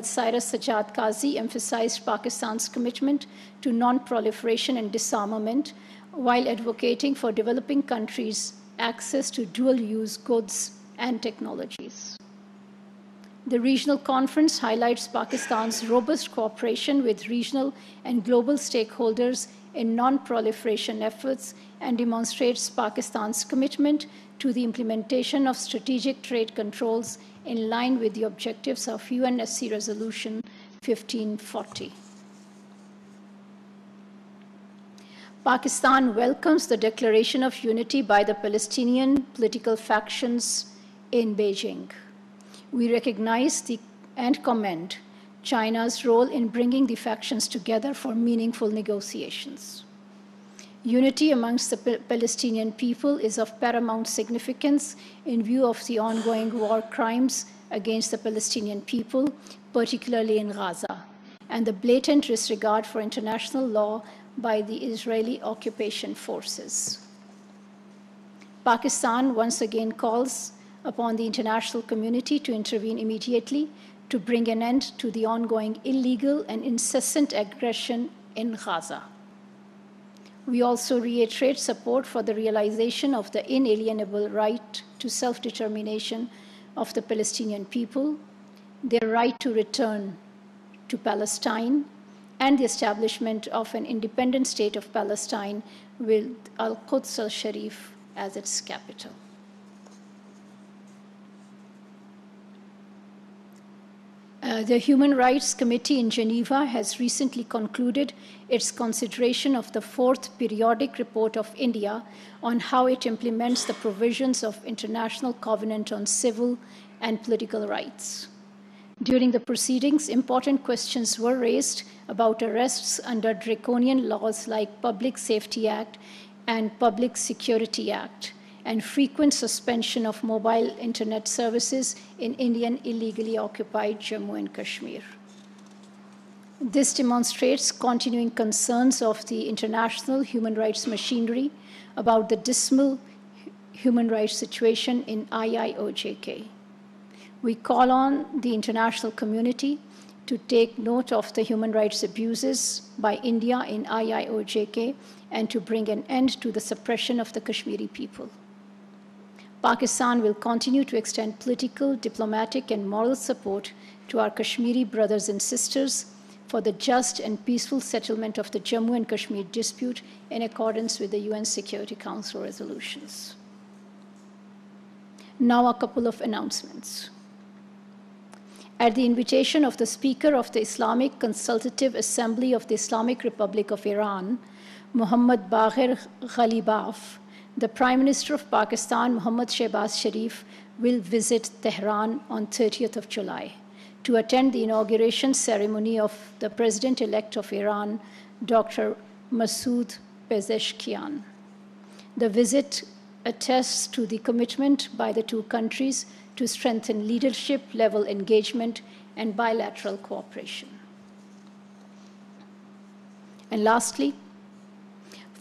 Cyrus Sajjad Qazi emphasized Pakistan's commitment to non-proliferation and disarmament while advocating for developing countries' access to dual-use goods and technologies. The regional conference highlights Pakistan's robust cooperation with regional and global stakeholders in non-proliferation efforts and demonstrates Pakistan's commitment to the implementation of strategic trade controls in line with the objectives of UNSC Resolution 1540. Pakistan welcomes the declaration of unity by the Palestinian political factions in Beijing. We recognize and commend China's role in bringing the factions together for meaningful negotiations. Unity amongst the Palestinian people is of paramount significance in view of the ongoing war crimes against the Palestinian people, particularly in Gaza, and the blatant disregard for international law by the Israeli occupation forces. Pakistan once again calls upon the international community to intervene immediately to bring an end to the ongoing illegal and incessant aggression in Gaza. We also reiterate support for the realization of the inalienable right to self-determination of the Palestinian people, their right to return to Palestine, and the establishment of an independent state of Palestine with Al-Quds al-Sharif as its capital. The Human Rights Committee in Geneva has recently concluded its consideration of the 4th Periodic Report of India on how it implements the provisions of International Covenant on Civil and Political Rights. During the proceedings, important questions were raised about arrests under draconian laws like Public Safety Act and Public Security Act, and frequent suspension of mobile internet services in Indian illegally occupied Jammu and Kashmir. This demonstrates continuing concerns of the international human rights machinery about the dismal human rights situation in IIOJK. We call on the international community to take note of the human rights abuses by India in IIOJK and to bring an end to the suppression of the Kashmiri people. Pakistan will continue to extend political, diplomatic, and moral support to our Kashmiri brothers and sisters for the just and peaceful settlement of the Jammu and Kashmir dispute in accordance with the UN Security Council resolutions. Now a couple of announcements. At the invitation of the Speaker of the Islamic Consultative Assembly of the Islamic Republic of Iran, Muhammad Baghir Ghalibaf, the Prime Minister of Pakistan, Muhammad Shehbaz Sharif, will visit Tehran on 30th of July to attend the inauguration ceremony of the President-elect of Iran, Dr. Masoud Pezeshkian. The visit attests to the commitment by the two countries to strengthen leadership-level engagement and bilateral cooperation. And lastly,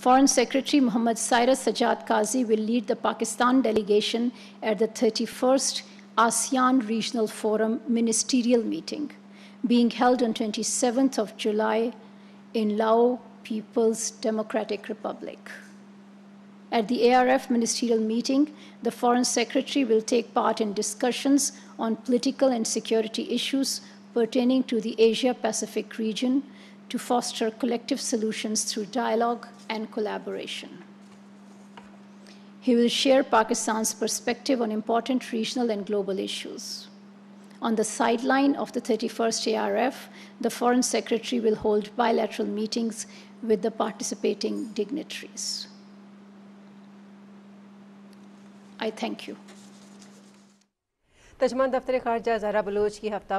Foreign Secretary Mohammad Cyrus Sajjad Qazi will lead the Pakistan delegation at the 31st ASEAN Regional Forum Ministerial Meeting, being held on 27th of July in Laos People's Democratic Republic. At the ARF Ministerial Meeting, the Foreign Secretary will take part in discussions on political and security issues pertaining to the Asia-Pacific region to foster collective solutions through dialogue and collaboration. He will share Pakistan's perspective on important regional and global issues. On the sideline of the 31st ARF, the Foreign Secretary will hold bilateral meetings with the participating dignitaries. I thank you. तर्जुमान दफ्तर ख़ारजा Zahra Bloch की हफ्ता